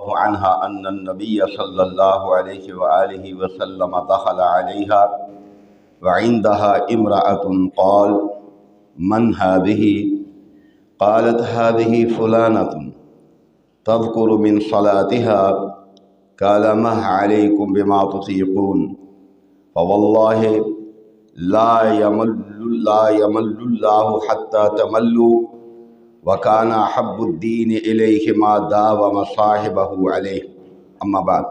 الله عنها أن النبي صلى الله عليه وآله وسلم دخل عليها وعندها امرأة قال من هذه؟ قالت هذه فلانة تذكر من صلاتها قال ما عليكم بما تطيقون فوالله لا يمل الله حتى تملوا وكان أحب الدين إليه ما داوم صاحبه عليه اما بعد۔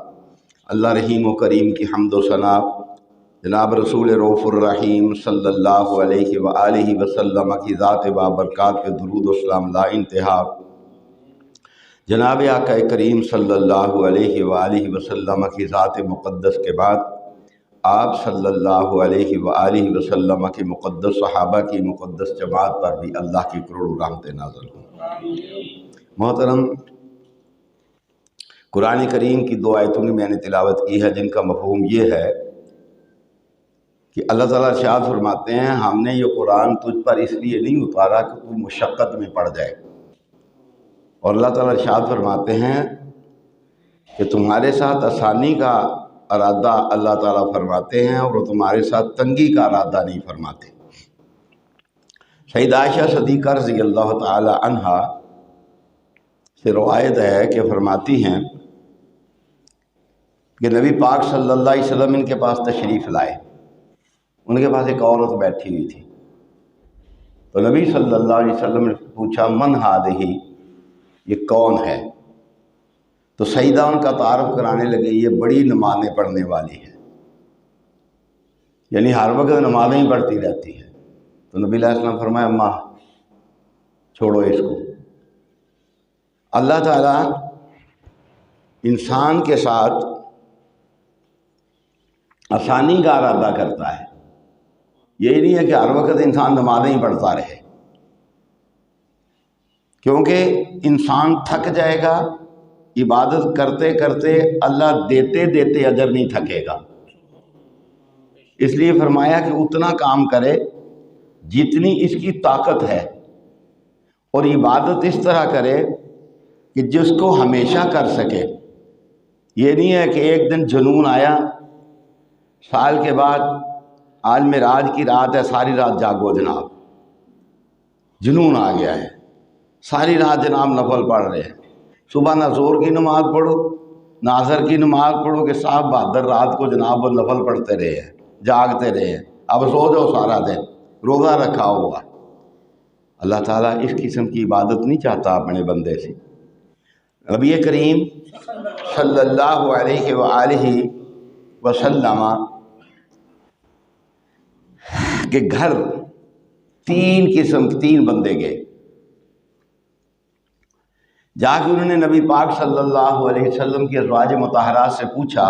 اللہ رحیم و کریم کی حمد و ثنا جناب رسول رؤوف الرحیم صلی اللہ علیہ وآلہ وسلم کی ذات بابرکات پہ درود و سلام لا انتہا، جناب آقا کریم صلی اللہ علیہ وآلہ وسلم کی ذات مقدس کے بعد آپ صلی اللہ علیہ وآلہ وسلم کے مقدس صحابہ کی مقدس جماعت پر بھی اللہ کی کروڑوں رحمتیں نازل ہوں۔ محترم، قرآن کریم کی 2 آیتوں کی میں نے تلاوت کی ہے، جن کا مفہوم یہ ہے کہ اللہ تعالیٰ ارشاد فرماتے ہیں ہم نے یہ قرآن تجھ پر اس لیے نہیں اتارا کہ تو مشقت میں پڑ جائے، اور اللہ تعالیٰ ارشاد فرماتے ہیں کہ تمہارے ساتھ آسانی کا ارادہ اللہ تعالیٰ فرماتے ہیں اور وہ تمہارے ساتھ تنگی کا ارادہ نہیں فرماتے۔ سیدہ عائشہ صدیقہ رضی اللہ تعالی عنہا سے روایت ہے کہ فرماتی ہیں کہ نبی پاک صلی اللہ علیہ وسلم ان کے پاس تشریف لائے، ان کے پاس ایک عورت بیٹھی ہوئی تھی، تو نبی صلی اللہ علیہ وسلم نے پوچھا من ہذہ، یہ کون ہے؟ تو سیدہ ان کا تعارف کرانے لگے یہ بڑی نمازیں پڑھنے والی ہے، یعنی ہر وقت نمازیں ہی پڑھتی رہتی ہے۔ تو نبی علیہ السلام فرمایا اماں چھوڑو اس کو۔ اللہ تعالیٰ انسان کے ساتھ آسانی کا ارادہ کرتا ہے، یہی نہیں ہے کہ ہر وقت انسان نمازیں ہی پڑھتا رہے، کیونکہ انسان تھک جائے گا، عبادت کرتے کرتے اللہ دیتے دیتے اجر نہیں تھکے گا، اس لیے فرمایا کہ اتنا کام کرے جتنی اس کی طاقت ہے، اور عبادت اس طرح کرے کہ جس کو ہمیشہ کر سکے۔ یہ نہیں ہے کہ ایک دن جنون آیا، سال کے بعد آج معراج کی رات ہے ساری رات جاگو جناب، جنون آ گیا ہے، ساری رات جناب نفل پڑھ رہے ہیں، صبح نہ زور کی نماز پڑھو نہ عصر کی نماز پڑھو کہ صاحب بہادر رات کو جناب وہ نفل پڑھتے رہے ہیں، جاگتے رہے ہیں، اب سو جاؤ سارا دن، روزہ رکھا ہوا۔ اللہ تعالیٰ اس قسم کی عبادت نہیں چاہتا اپنے بندے سے۔ نبی کریم صلی اللہ علیہ وآلہ وسلم کے گھر 3 بندے گئے، جا کے انہوں نے نبی پاک صلی اللہ علیہ وسلم کی ازواج مطہرات سے پوچھا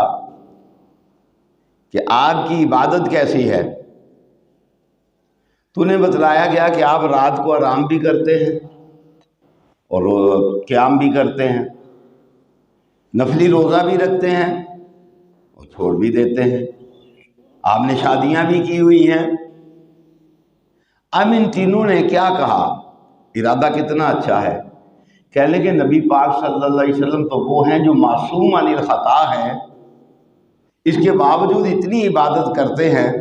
کہ آپ کی عبادت کیسی ہے؟ تو انہیں بتلایا گیا کہ آپ رات کو آرام بھی کرتے ہیں اور قیام بھی کرتے ہیں، نفلی روزہ بھی رکھتے ہیں اور چھوڑ بھی دیتے ہیں، آپ نے شادیاں بھی کی ہوئی ہیں۔ اب ان تینوں نے کیا کہا؟ ارادہ کتنا اچھا ہے، کہنے کہ نبی پاک صلی اللہ علیہ وسلم تو وہ ہیں جو معصوم عن الخطا ہیں، اس کے باوجود اتنی عبادت کرتے ہیں،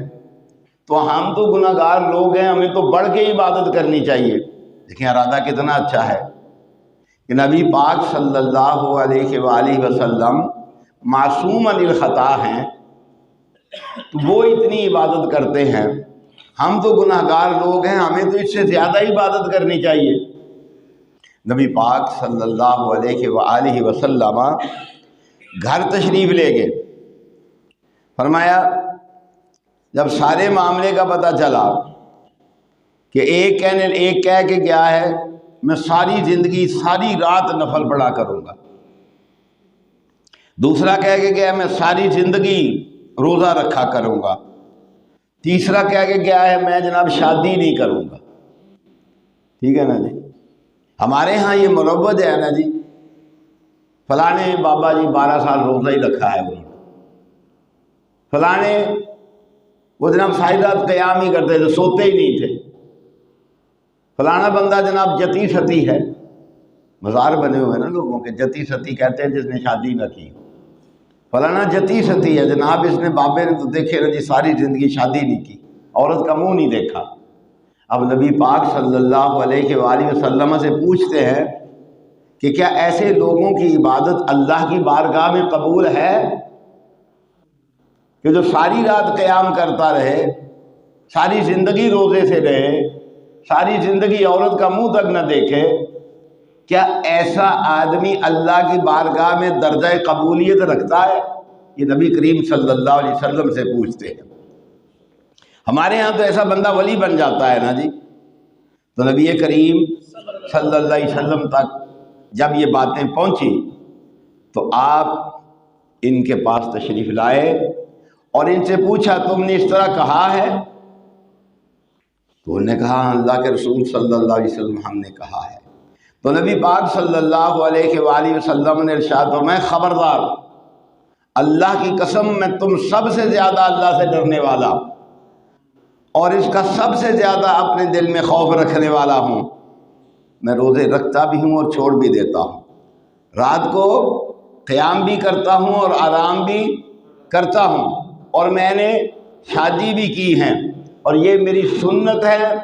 تو ہم تو گناہ گار لوگ ہیں، ہمیں تو بڑھ کے عبادت کرنی چاہیے۔ دیکھیں ارادہ کتنا اچھا ہے کہ نبی پاک صلی اللہ علیہ وآلہ وسلم معصوم عن الخطا ہیں، تو وہ اتنی عبادت کرتے ہیں، ہم تو گناہ گار لوگ ہیں، ہمیں تو اس سے زیادہ عبادت کرنی چاہیے۔ نبی پاک صلی اللہ علیہ وآلہ وسلم گھر تشریف لے گئے، فرمایا جب سارے معاملے کا پتہ چلا کہ ایک کہہ کے گیا ہے میں ساری زندگی ساری رات نفل پڑھا کروں گا، دوسرا کہہ کے گیا میں ساری زندگی روزہ رکھا کروں گا، تیسرا کہہ کے گیا ہے میں جناب شادی نہیں کروں گا۔ ٹھیک ہے نا جی، ہمارے ہاں یہ مروج ہے نا جی، فلانے بابا جی 12 سال روزہ ہی رکھا ہے انہوں نے، فلانے وہ جناب ساری رات قیام ہی کرتے تھے، سوتے ہی نہیں تھے، فلانا بندہ جناب جتی ستی ہے، مزار بنے ہوئے نا لوگوں کے، جتی ستی کہتے ہیں جس نے شادی نہ کی، فلانا جتی ستی ہے جناب، اس نے بابے نے تو دیکھے نا جی ساری زندگی شادی نہیں کی، عورت کا منہ نہیں دیکھا۔ اب نبی پاک صلی اللہ علیہ وآلہ وسلم سے پوچھتے ہیں کہ کیا ایسے لوگوں کی عبادت اللہ کی بارگاہ میں قبول ہے کہ جو ساری رات قیام کرتا رہے، ساری زندگی روزے سے رہے، ساری زندگی عورت کا منہ تک نہ دیکھے؟ کیا ایسا آدمی اللہ کی بارگاہ میں درجہ قبولیت رکھتا ہے؟ یہ نبی کریم صلی اللہ علیہ وسلم سے پوچھتے ہیں۔ ہمارے ہاں تو ایسا بندہ ولی بن جاتا ہے نا جی۔ تو نبی کریم صلی اللہ علیہ وسلم تک جب یہ باتیں پہنچی تو آپ ان کے پاس تشریف لائے اور ان سے پوچھا تم نے اس طرح کہا ہے؟ تو انہوں نے کہا اللہ کے رسول صلی اللہ علیہ وسلم ہم نے کہا ہے۔ تو نبی پاک صلی اللہ علیہ وآلہ وسلم نے ارشاد فرمایا خبردار، اللہ کی قسم میں تم سب سے زیادہ اللہ سے ڈرنے والا اور اس کا سب سے زیادہ اپنے دل میں خوف رکھنے والا ہوں۔ میں روزے رکھتا بھی ہوں اور چھوڑ بھی دیتا ہوں، رات کو قیام بھی کرتا ہوں اور آرام بھی کرتا ہوں، اور میں نے شادی بھی کی ہے اور یہ میری سنت ہے۔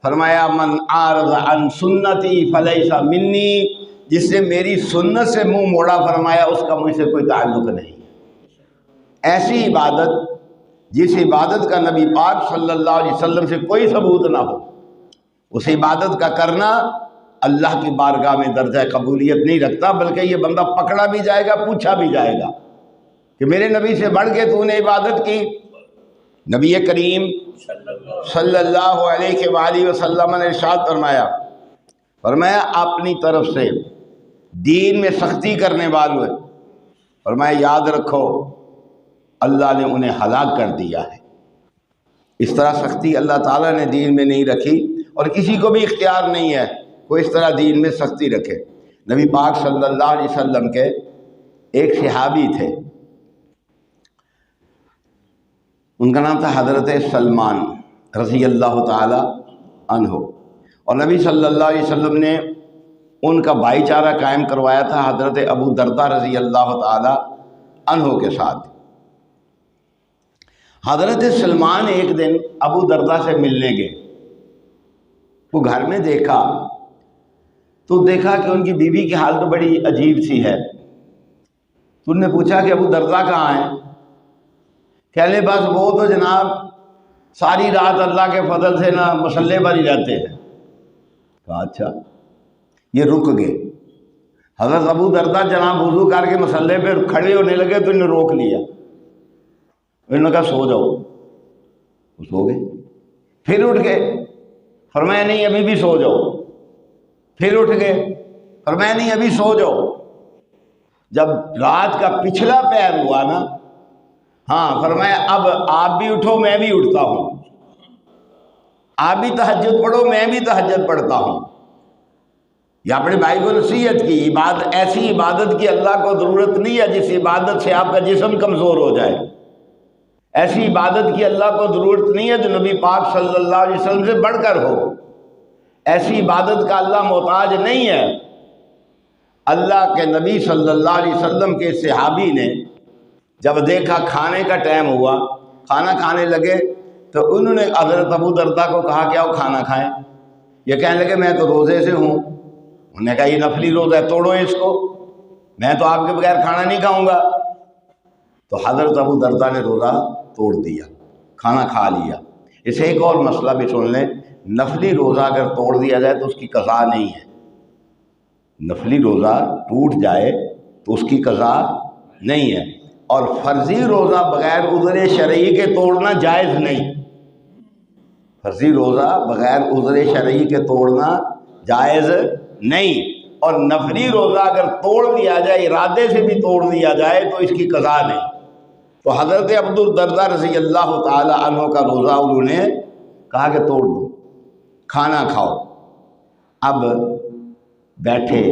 فرمایا من اعرض عن سنتی فلیس منی، جس نے میری سنت سے منہ موڑا فرمایا اس کا مجھ سے کوئی تعلق نہیں۔ ایسی عبادت جس عبادت کا نبی پاک صلی اللہ علیہ وسلم سے کوئی ثبوت نہ ہو، اس عبادت کا کرنا اللہ کی بارگاہ میں درجہ قبولیت نہیں رکھتا، بلکہ یہ بندہ پکڑا بھی جائے گا، پوچھا بھی جائے گا کہ میرے نبی سے بڑھ کے تو نے عبادت کی۔ نبی کریم صلی اللہ علیہ وآلہ وسلم نے ارشاد فرمایا اپنی طرف سے دین میں سختی کرنے والوں، فرمایا یاد رکھو اللہ نے انہیں ہلاک کر دیا ہے۔ اس طرح سختی اللہ تعالیٰ نے دین میں نہیں رکھی اور کسی کو بھی اختیار نہیں ہے وہ اس طرح دین میں سختی رکھے۔ نبی پاک صلی اللہ علیہ وسلم کے ایک صحابی تھے، ان کا نام تھا حضرت سلمان رضی اللہ تعالی عنہ، اور نبی صلی اللہ علیہ وسلم نے ان کا بھائی چارہ قائم کروایا تھا حضرت ابو دردہ رضی اللہ تعالی عنہ کے ساتھ۔ حضرت سلمان ایک دن ابو دردہ سے ملنے گئے، وہ گھر میں دیکھا تو دیکھا کہ ان کی بیوی کی حالت تو بڑی عجیب سی ہے۔ تو انہوں نے پوچھا کہ ابو دردہ کہاں ہیں؟ کہنے بس وہ تو جناب ساری رات اللہ کے فضل سے نا مصلے پر ہی رہتے ہیں۔ کہا اچھا۔ یہ رک گئے۔ حضرت ابو دردہ جناب وضو کر کے مصلے پہ کھڑے ہونے لگے تو انہوں نے روک لیا، انہوں نے کہا سو جاؤ، وہ سو گئے۔ پھر اٹھ گئے، فرمایا نہیں ابھی بھی سو جاؤ۔ پھر اٹھ گئے، فرمایا نہیں ابھی سو جاؤ۔ جب رات کا پچھلا پہر ہوا نا، ہاں فرمایا اب آپ بھی اٹھو میں بھی اٹھتا ہوں، آپ بھی تہجد پڑھو میں بھی تہجد پڑھتا ہوں۔ یا اپنے بھائی کو نصیحت کی، عبادت ایسی عبادت کی اللہ کو ضرورت نہیں ہے جس عبادت سے آپ کا جسم کمزور ہو جائے، ایسی عبادت کی اللہ کو ضرورت نہیں ہے جو نبی پاک صلی اللہ علیہ وسلم سے بڑھ کر ہو، ایسی عبادت کا اللہ محتاج نہیں ہے۔ اللہ کے نبی صلی اللہ علیہ وسلم کے صحابی نے جب دیکھا کھانے کا ٹائم ہوا، کھانا کھانے لگے تو انہوں نے حضرت ابو دردہ کو کہا کہ آؤ کھانا کھائیں۔ یہ کہنے لگے میں تو روزے سے ہوں۔ انہوں نے کہا یہ نفلی روزہ ہے، توڑو اس کو، میں تو آپ کے بغیر کھانا نہیں کھاؤں گا۔ تو حضرت ابو دردہ نے روزہ توڑ دیا، کھانا کھا لیا۔ اسے ایک اور مسئلہ بھی سن لیں، نفلی روزہ اگر توڑ دیا جائے تو اس کی قضا نہیں ہے۔ نفلی روزہ ٹوٹ جائے تو اس کی قضا نہیں ہے، اور فرضی روزہ بغیر عذر شرعی کے توڑنا جائز نہیں۔ فرضی روزہ بغیر عذر شرعی کے توڑنا جائز نہیں، اور نفلی روزہ اگر توڑ دیا جائے، ارادے سے بھی توڑ دیا جائے تو اس کی قضا نہیں۔ تو حضرت ابو دردہ رضی اللہ تعالی عنہ کا روزہ انہوں نے کہا کہ توڑ دو، کھانا کھاؤ۔ اب بیٹھے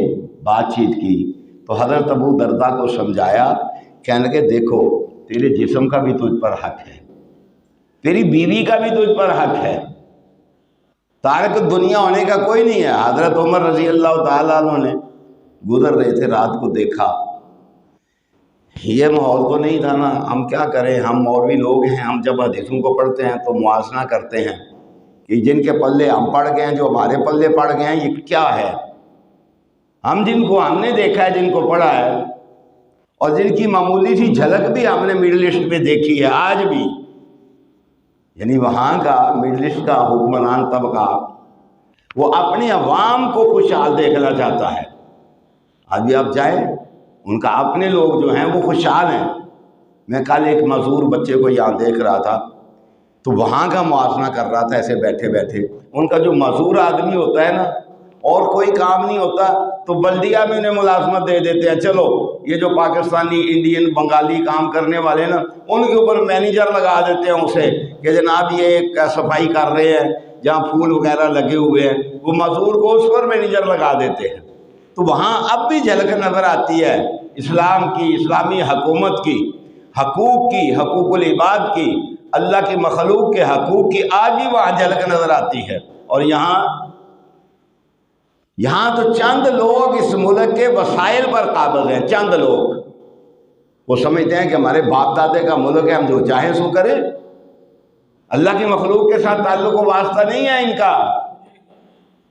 بات چیت کی تو حضرت ابو دردہ کو سمجھایا، کہنے لگے دیکھو تیرے جسم کا بھی تجھ پر حق ہے، تیری بیوی کا بھی تجھ پر حق ہے، تارک دنیا ہونے کا کوئی نہیں ہے۔ حضرت عمر رضی اللہ تعالیٰ عنہ نے گزر رہے تھے، رات کو دیکھا، یہ ماحول تو نہیں تھا نا، ہم کیا کریں، ہم مولوی لوگ ہیں، ہم جب حدیثوں کو پڑھتے ہیں تو موازنہ کرتے ہیں کہ جن کے پلے ہم پڑ گئے ہیں، جو ہمارے پلے پڑ گئے ہیں، یہ کیا ہے۔ ہم ہم نے دیکھا ہے، جن کو پڑھا ہے، اور جن کی معمولی سی جھلک بھی ہم نے مڈل ایسٹ میں دیکھی ہے آج بھی، یعنی وہاں کا مڈل ایسٹ کا حکمران طبقہ وہ اپنی عوام کو خوشحال دیکھنا چاہتا ہے۔ آج بھی آپ جائیں، ان کا اپنے لوگ جو ہیں وہ خوشحال ہیں۔ میں کل ایک معذور بچے کو یہاں دیکھ رہا تھا، تو وہاں کا موازنہ کر رہا تھا ایسے بیٹھے بیٹھے۔ ان کا جو معذور آدمی ہوتا ہے نا، اور کوئی کام نہیں ہوتا تو بلدیہ میں انہیں ملازمت دے دیتے ہیں، چلو یہ جو پاکستانی، انڈین، بنگالی کام کرنے والے نا، ان کے اوپر مینیجر لگا دیتے ہیں اسے کہ جناب یہ صفائی کر رہے ہیں، جہاں پھول وغیرہ لگے ہوئے ہیں، وہ مزدور کو اس پر مینیجر لگا دیتے ہیں۔ تو وہاں اب بھی جھلک نظر آتی ہے اسلام کی، اسلامی حکومت کی، حقوق کی، حقوق العباد کی، اللہ کی مخلوق کے حقوق کی، آج بھی وہاں جھلک نظر آتی ہے۔ اور یہاں تو چند لوگ اس ملک کے وسائل پر قابض ہیں، چند لوگ، وہ سمجھتے ہیں کہ ہمارے باپ دادے کا ملک ہے، ہم جو چاہیں سو کریں۔ اللہ کی مخلوق کے ساتھ تعلق و واسطہ نہیں ہے ان کا۔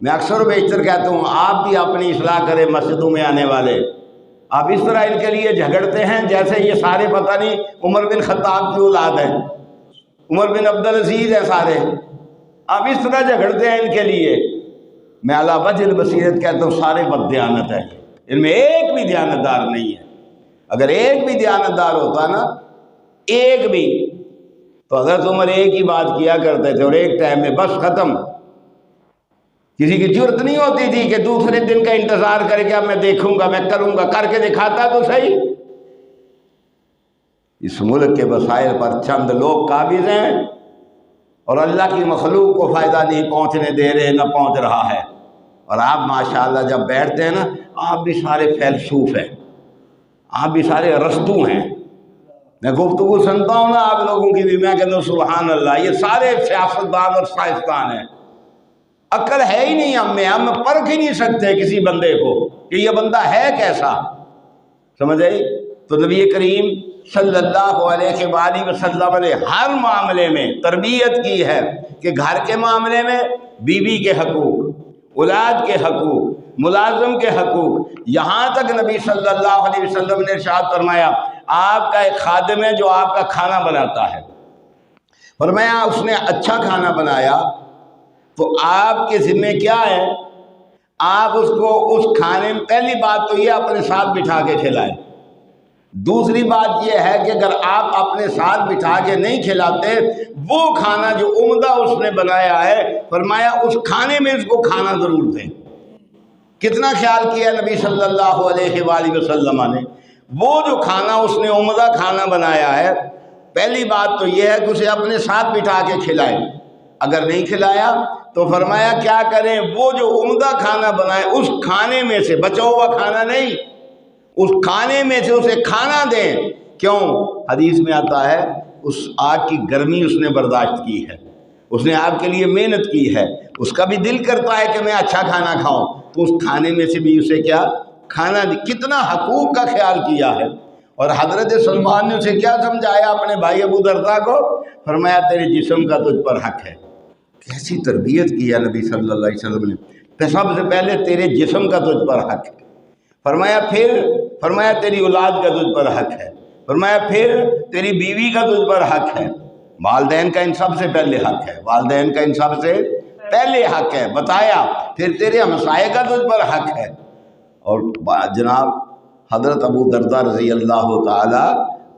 میں اکثر و بیشتر کہتا ہوں، آپ بھی اپنی اصلاح کریں، مسجدوں میں آنے والے، آپ اس طرح ان کے لیے جھگڑتے ہیں جیسے یہ سارے پتہ نہیں عمر بن خطاب کی اولاد ہیں، عمر بن عبدالعزیز ہیں سارے، آپ اس طرح جھگڑتے ہیں ان کے لیے۔ میں علی وجہ البصیرت کہتا ہوں، سارے بددیانت ہیں، ان میں ایک بھی دیانتدار نہیں ہے۔ اگر ایک بھی دیانتدار ہوتا نا، ایک بھی، تو حضرت عمر ایک ہی بات کیا کرتے تھے، اور ایک ٹائم میں بس ختم۔ کسی کی جرت نہیں ہوتی تھی کہ دوسرے دن کا انتظار کرے کہ اب میں دیکھوں گا، میں کروں گا، کر کے دکھاتا تو صحیح۔ اس ملک کے وسائل پر چند لوگ قابض ہیں، اور اللہ کی مخلوق کو فائدہ نہیں پہنچنے دے رہے، نہ پہنچ رہا ہے۔ اور آپ ماشاءاللہ جب بیٹھتے ہیں نا، آپ بھی سارے فیلسوف ہیں، آپ بھی سارے ارسطو ہیں۔ میں گفتگو سنتا ہوں نا آپ لوگوں کی بھی، میں کہتا ہوں سبحان اللہ، یہ سارے سیاستدان اور سائنسدان ہیں۔ عقل ہے ہی نہیں ہم پرکھ ہی نہیں سکتے کسی بندے کو کہ یہ بندہ ہے کیسا، سمجھ آئی؟ تو نبی کریم صلی اللہ علیہ وآلہ وسلم نے ہر معاملے میں تربیت کی ہے کہ گھر کے معاملے میں بیوی کے حقوق، اولاد کے حقوق، ملازم کے حقوق، یہاں تک نبی صلی اللہ علیہ وسلم نے ارشاد فرمایا، آپ کا ایک خادم ہے جو آپ کا کھانا بناتا ہے، فرمایا اس نے اچھا کھانا بنایا تو آپ کے ذمہ کیا ہے، آپ اس کو اس کھانے میں، پہلی بات تو یہ اپنے ساتھ بٹھا کے کھلائیں۔ دوسری بات یہ ہے کہ اگر آپ اپنے ساتھ بٹھا کے نہیں کھلاتے، وہ کھانا جو عمدہ اس نے بنایا ہے، فرمایا اس کھانے میں اس کو کھانا ضرور دیں۔ کتنا خیال کیا نبی صلی اللہ علیہ وآلہ وسلم نے، وہ جو کھانا اس نے عمدہ کھانا بنایا ہے، پہلی بات تو یہ ہے کہ اسے اپنے ساتھ بٹھا کے کھلائیں۔ اگر نہیں کھلایا تو فرمایا کیا کریں، وہ جو عمدہ کھانا بنائے اس کھانے میں سے، بچا ہوا کھانا نہیں، اس کھانے میں سے اسے کھانا دیں۔ کیوں؟ حدیث میں آتا ہے اس آگ کی گرمی اس نے برداشت کی ہے، اس نے آپ کے لیے محنت کی ہے، اس کا بھی دل کرتا ہے کہ میں اچھا کھانا کھاؤں، تو اس کھانے میں سے بھی اسے کیا کھانا دی۔ کتنا حقوق کا خیال کیا ہے۔ اور حضرت سلمان نے اسے کیا سمجھایا اپنے بھائی ابو درداء کو، فرمایا تیرے جسم کا تجھ پر حق ہے۔ کیسی تربیت کی ہے نبی صلی اللہ علیہ وسلم نے، کہ سب سے پہلے تیرے جسم کا تجھ پر حق ہے، فرمایا تیری اولاد کا تجھ پر حق ہے، فرمایا پھر تیری بیوی کا تجھ پر حق ہے، والدین کا ان سب سے پہلے حق ہے، والدین کا ان سب سے پہلے حق ہے، بتایا پھر تیرے ہمسائے کا تجھ پر حق ہے۔ اور جناب حضرت ابو درداء رضی اللہ تعالی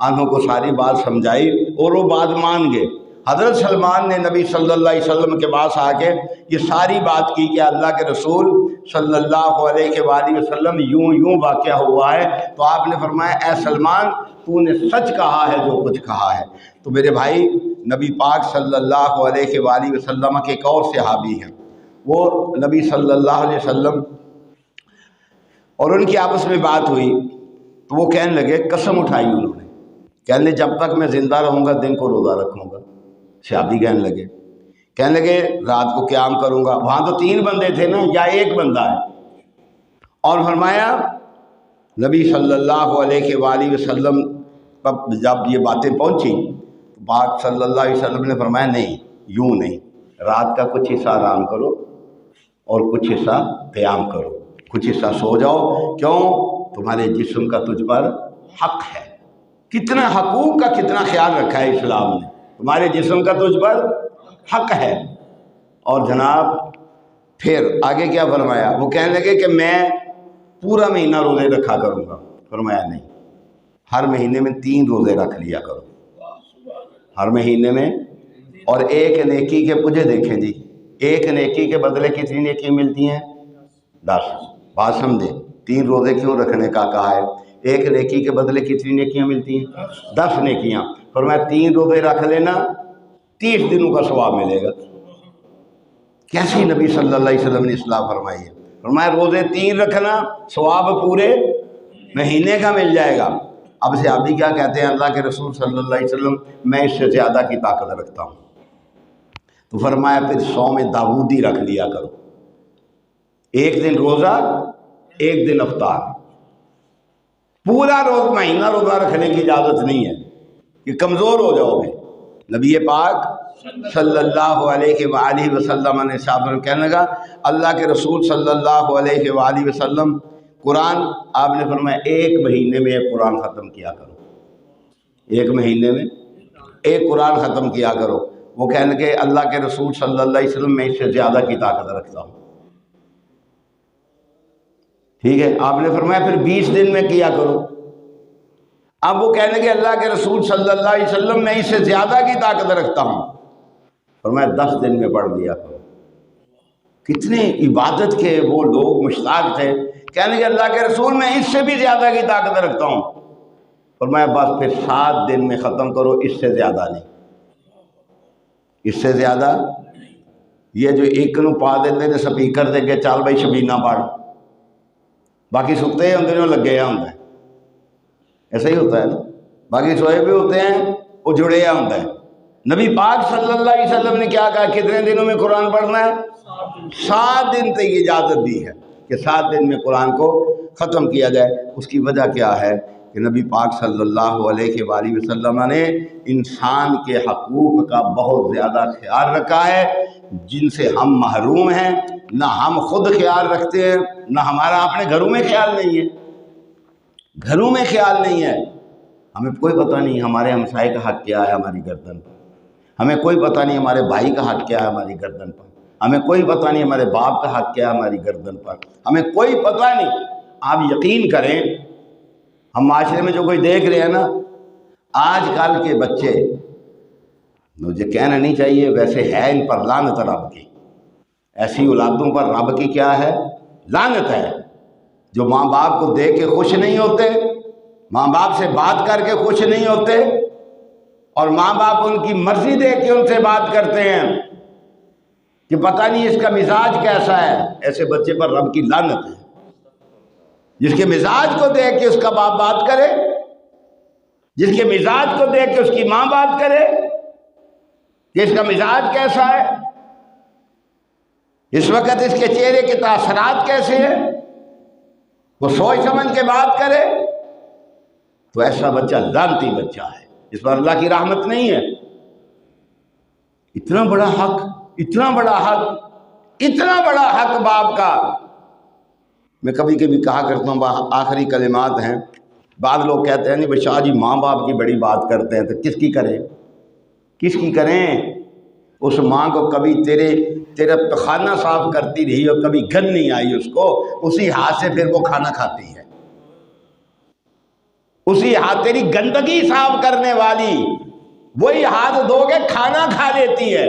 عنہ کو ساری بات سمجھائی اور وہ بات مان گئے۔ حضرت سلمان نے نبی صلی اللہ علیہ وسلم کے پاس آ کے یہ ساری بات کی کہ اللہ کے رسول صلی اللہ علیہ وآلہ وسلم یوں واقعہ ہوا ہے، تو آپ نے فرمایا اے سلمان تو نے سچ کہا ہے جو کچھ کہا ہے۔ تو میرے بھائی، نبی پاک صلی اللہ علیہ وآلہ وسلم کے ایک اور صحابی ہیں، وہ نبی صلی اللہ علیہ وسلم اور ان کی آپس میں بات ہوئی، تو وہ کہنے لگے، قسم اٹھائی انہوں نے، کہنے لگے جب تک میں زندہ رہوں گا دن کو روزہ رکھوں گا۔ صحابی کہنے لگے رات کو قیام کروں گا۔ وہاں تو 3 بندے تھے نا، یا ایک بندہ ہے؟ اور فرمایا نبی صلی اللہ علیہ وآلہ وسلم پر جب یہ باتیں پہنچی تو پاک صلی اللہ علیہ وسلم نے فرمایا نہیں، یوں نہیں، رات کا کچھ حصہ آرام کرو اور کچھ حصہ قیام کرو، کچھ حصہ سو جاؤ۔ کیوں؟ تمہارے جسم کا تجھ پر حق ہے۔ کتنا حقوق کا کتنا خیال رکھا ہے اسلام نے، تمہارے جسم کا تجھ پر حق ہے۔ اور جناب پھر آگے کیا فرمایا؟ وہ کہنے لگے کہ میں پورا مہینہ روزے رکھا کروں گا۔ فرمایا نہیں، ہر مہینے میں 3 روزے رکھ لیا کرو، ہر مہینے میں، اور ایک نیکی کے، مجھے دیکھیں جی، ایک نیکی کے بدلے کتنی نیکی ملتی ہیں؟ 10۔ بات سمجھے، 3 روزے کیوں رکھنے کا کہا ہے؟ ایک نیکی کے بدلے کتنی نیکیاں ملتی ہیں؟ 10 نیکیاں۔ فرمایا 3 روزے رکھ لینا، 30 دنوں کا ثواب ملے گا۔ کیسی نبی صلی اللہ علیہ وسلم نے اصلاح فرمائی ہے؟ فرمایا روزے 3 رکھنا، ثواب پورے مہینے کا مل جائے گا۔ اب صحابی کیا کہتے ہیں؟ اللہ کے رسول صلی اللہ علیہ وسلم میں اس سے زیادہ کی طاقت رکھتا ہوں۔ تو فرمایا پھر صوم داؤدی رکھ لیا کرو، ایک دن روزہ، ایک دن افطار۔ پورا مہینہ روزہ رکھنے کی اجازت نہیں ہے کہ کمزور ہو جاؤ گے۔ نبی پاک صلی اللہ علیہ وآلہ وسلم نے صاحب کہنے لگا، اللہ کے رسول صلی اللہ علیہ وآلہ وسلم قرآن، آپ نے فرمایا ایک مہینے میں ایک قرآن ختم کیا کرو، ایک مہینے میں ایک قرآن ختم کیا کرو۔ وہ کہنے لگے اللہ کے رسول صلی اللہ علیہ وسلم میں اس سے زیادہ کی طاقت رکھتا ہوں۔ ٹھیک ہے، آپ نے فرمایا پھر 20 دن میں کیا کرو۔ اب وہ کہنے لگے اللہ کے رسول صلی اللہ علیہ وسلم میں اس سے زیادہ کی طاقت رکھتا ہوں۔ فرمایا 10 دن میں پڑھ لیا کرو۔ کتنے عبادت کے وہ لوگ مشتاق تھے، کہنے لگے اللہ کے رسول میں اس سے بھی زیادہ کی طاقت رکھتا ہوں۔ فرمایا بس پھر 7 دن میں ختم کرو، اس سے زیادہ نہیں، اس سے زیادہ۔ یہ جو ایک نو پا دیتے تھے سپیکر دے کے چال بھائی شبینہ پڑھ، باقی سکتے ہوں دنوں لگے ہوں، ایسا ہی ہوتا ہے نا، باقی سوئے بھی ہوتے ہیں، وہ جڑے ہوں۔ نبی پاک صلی اللہ علیہ وسلم نے کیا کہا؟ کتنے دنوں میں قرآن پڑھنا ہے؟ 7 دن تک اجازت دی ہے کہ 7 دن میں قرآن کو ختم کیا جائے۔ اس کی وجہ کیا ہے کہ نبی پاک صلی اللہ علیہ وآلہ وسلم نے انسان کے حقوق کا بہت زیادہ خیال رکھا ہے، جن سے ہم محروم ہیں، نہ ہم خود خیال رکھتے ہیں، نہ ہمارا اپنے گھروں میں خیال نہیں ہے، گھروں میں خیال نہیں ہے۔ ہمیں کوئی پتہ نہیں ہمارے ہمسائے کا حق کیا ہے ہماری گردن پر، ہمیں کوئی پتہ نہیں ہمارے بھائی کا حق کیا ہے ہماری گردن پر، ہمیں کوئی پتہ نہیں ہمارے باپ کا حق کیا ہے ہماری گردن پر، ہمیں کوئی پتہ نہیں۔ آپ یقین کریں، ہم معاشرے میں جو کوئی دیکھ رہے ہیں نا، آج کل کے بچے، مجھے کہنا نہیں چاہیے، ویسے ہے ان پر لعنت رب کی، ایسی اولادوں پر رب کی کیا ہے؟ لعنت ہے، جو ماں باپ کو دیکھ کے خوش نہیں ہوتے، ماں باپ سے بات کر کے خوش نہیں ہوتے، اور ماں باپ ان کی مرضی دیکھ کے ان سے بات کرتے ہیں کہ پتہ نہیں اس کا مزاج کیسا ہے۔ ایسے بچے پر رب کی لعنت ہے، جس کے مزاج کو دیکھ کے اس کا باپ بات کرے، جس کے مزاج کو دیکھ کے اس کی ماں بات کرے کہ اس کا مزاج کیسا ہے، اس وقت اس کے چہرے کے تاثرات کیسے ہیں، وہ سوچ سمجھ کے بات کرے، تو ایسا بچہ لعنتی بچہ ہے، اس پر اللہ کی رحمت نہیں ہے۔ اتنا بڑا حق، اتنا بڑا حق، اتنا بڑا حق باپ کا۔ میں کبھی کبھی کہا کرتا ہوں، آخری کلمات ہیں، بعض لوگ کہتے ہیں نہیں بھائی شاہ جی ماں باپ کی بڑی بات کرتے ہیں، تو کس کی کریں، کس کی کریں؟ اس ماں کو کبھی تیرا کھانا صاف کرتی رہی اور کبھی گند نہیں آئی اس کو، اسی ہاتھ سے پھر وہ کھانا کھاتی ہے، اسی ہاتھ تیری گندگی صاف کرنے والی وہی ہاتھ دو گے کھانا کھا لیتی ہے۔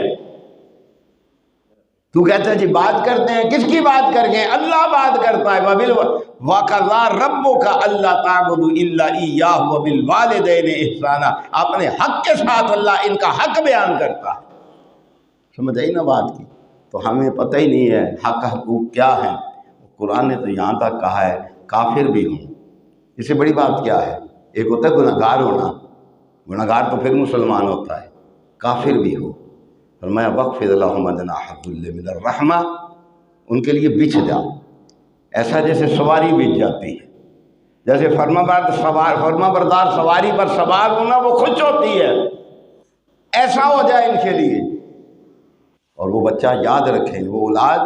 تو کہتا ہے جی بات کرتے ہیں، کس کی بات کر گئے؟ اللہ بات کرتا ہے، وَقَضَىٰ رَبُّكَ أَلَّا تَعْبُدُوا إِلَّا إِيَّاهُ وَبِالْوَالِدَيْنِ إِحْسَانًا۔ اپنے حق کے ساتھ اللہ ان کا حق بیان کرتا ہے۔ سمجھ آئی نا بات کی؟ تو ہمیں پتہ ہی نہیں ہے حق حقوق کیا ہیں۔ قرآن نے تو یہاں تک کہا ہے کافر بھی ہوں، اس سے بڑی بات کیا ہے؟ ایک ہوتا ہے گناہگار ہونا، گناہگار تو پھر مسلمان ہوتا ہے، کافر بھی ہو۔ فرمایا وَاخْفِضْ لَهُمْ جَنَاحَ الذُّلِّ مِنَ الرَّحْمَةِ، ان کے لیے بچھ جا، ایسا جیسے سواری بچھ جاتی ہے، جیسے فرما بردار سواری پر سوار ہونا وہ خوش ہوتی ہے، ایسا ہو جائے ان کے لیے۔ اور وہ بچہ یاد رکھے وہ اولاد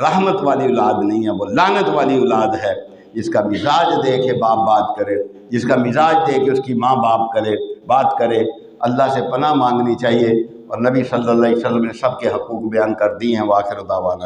رحمت والی اولاد نہیں ہے، وہ لعنت والی اولاد ہے۔ جس کا مزاج دیکھ کے باپ بات کرے، جس کا مزاج دیکھ کے اس کی ماں بات کرے، اللہ سے پناہ مانگنی چاہیے۔ اور نبی صلی اللہ علیہ وسلم نے سب کے حقوق بیان کر دی ہیں۔ وآخر دعوانا